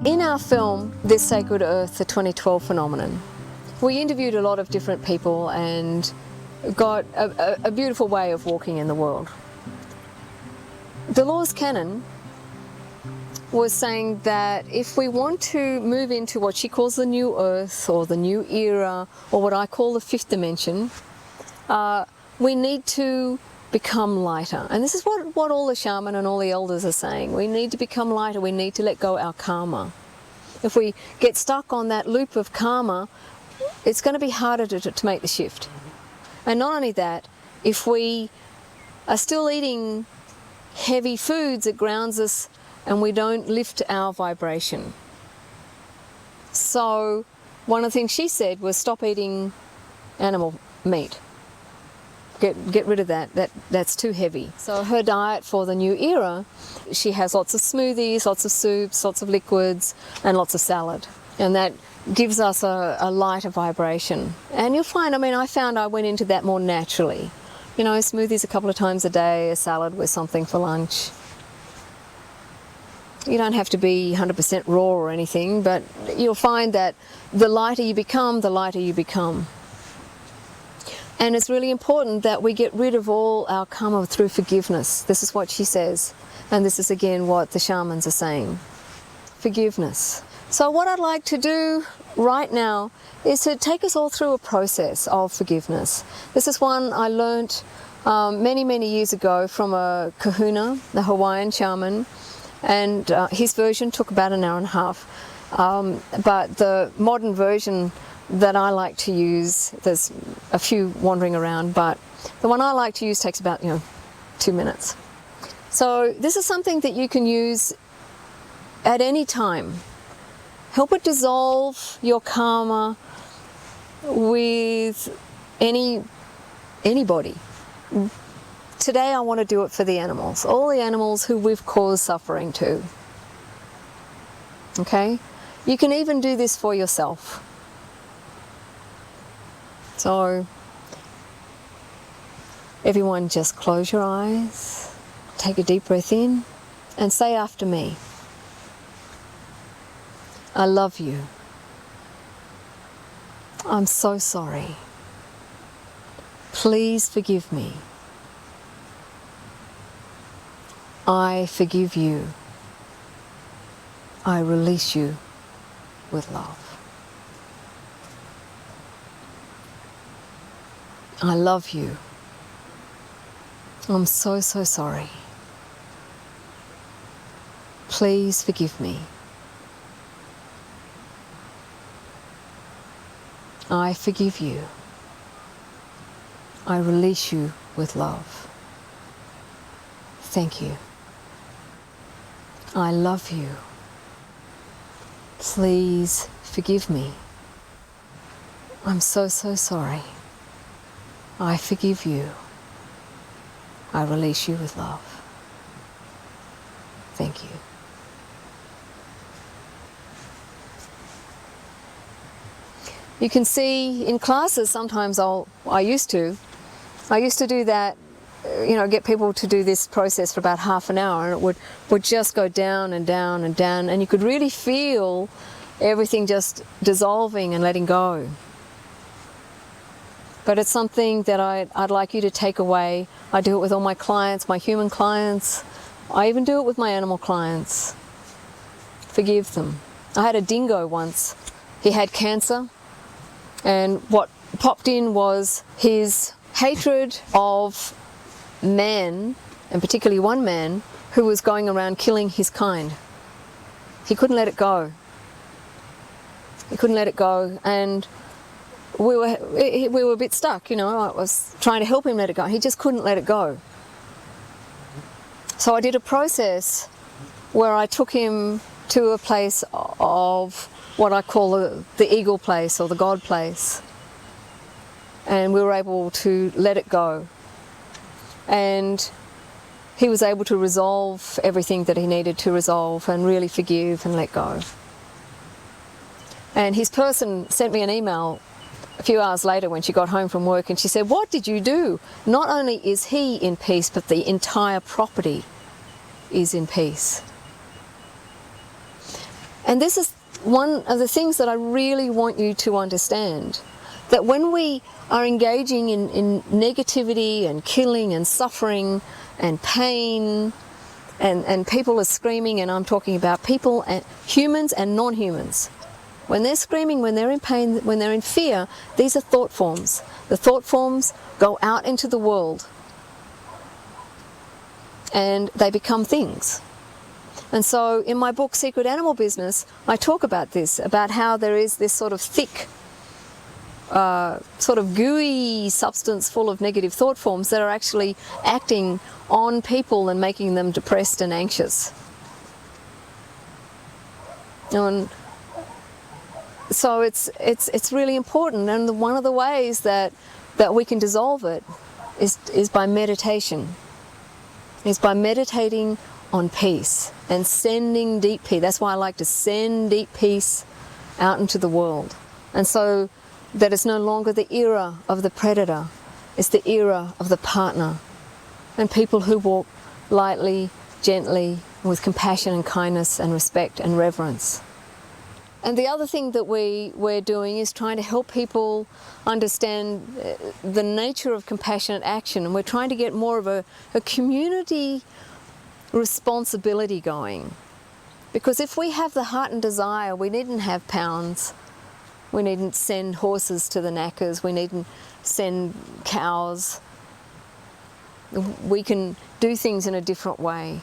In our film, This Sacred Earth, the 2012 phenomenon, we interviewed a lot of different people and got a beautiful way of walking in the world. Dolores Cannon was saying that if we want to move into what she calls the new earth or the new era or what I call the fifth dimension, we need to become lighter. And this is what all the shaman and all the elders are saying. We need to become lighter. We need to let go our karma. If we get stuck on that loop of karma, it's going to be harder to make the shift. And not only that, if we are still eating heavy foods, it grounds us and we don't lift our vibration. So one of the things she said was stop eating animal meat. Get rid of that. That's too heavy. So her diet for the new era, she has lots of smoothies, lots of soups, lots of liquids, and lots of salad. And that gives us a lighter vibration. And you'll find, I found I went into that more naturally. You know, smoothies a couple of times a day, a salad with something for lunch. You don't have to be 100% raw or anything, but you'll find that the lighter you become, the lighter you become. And it's really important that we get rid of all our karma through forgiveness. This is what she says. And this is again what the shamans are saying. Forgiveness. So what I'd like to do right now is to take us all through a process of forgiveness. This is one I learnt many, many years ago from a kahuna, the Hawaiian shaman, and his version took about an hour and a half. But the modern version that I like to use, there's a few wandering around, but the one I like to use takes about 2 minutes. So this is something that you can use at any time. Help it dissolve your karma with anybody. Today I want to do it for the animals, all the animals who we've caused suffering to. Okay? You can even do this for yourself. So, everyone just close your eyes, take a deep breath in, and say after me, I love you. I'm so sorry. Please forgive me. I forgive you. I release you with love. I love you. I'm so, so sorry. Please forgive me. I forgive you. I release you with love. Thank you. I love you. Please forgive me. I'm so, so sorry. I forgive you. I release you with love. Thank you. You can see in classes sometimes I used to do that, get people to do this process for about half an hour, and it would just go down and down and down, and you could really feel everything just dissolving and letting go. But it's something that I'd like you to take away. I do it with all my clients, my human clients. I even do it with my animal clients. Forgive them. I had a dingo once. He had cancer, and what popped in was his hatred of man, and particularly one man who was going around killing his kind. He couldn't let it go. He couldn't let it go, and we were a bit stuck, I was trying to help him let it go. He just couldn't let it go. So I did a process where I took him to a place of what I call the eagle place or the God place. And we were able to let it go. And he was able to resolve everything that he needed to resolve and really forgive and let go. And his person sent me an email a few hours later when she got home from work, and she said, "What did you do? Not only is he in peace, but the entire property is in peace." And this is one of the things that I really want you to understand, that when we are engaging in negativity and killing and suffering and pain, and people are screaming, and I'm talking about people, and humans and non-humans. When they're screaming, when they're in pain, when they're in fear, these are thought forms. The thought forms go out into the world and they become things. And so in my book, Secret Animal Business, I talk about this, about how there is this sort of thick, sort of gooey substance full of negative thought forms that are actually acting on people and making them depressed and anxious. And so it's really important, and one of the ways that we can dissolve it is by meditation. Is by meditating on peace and sending deep peace. That's why I like to send deep peace out into the world. And so that it's no longer the era of the predator, it's the era of the partner. And people who walk lightly, gently, with compassion and kindness and respect and reverence. And the other thing that we're doing is trying to help people understand the nature of compassionate action. And we're trying to get more of a community responsibility going. Because if we have the heart and desire, we needn't have pounds. We needn't send horses to the knackers. We needn't send cows. We can do things in a different way.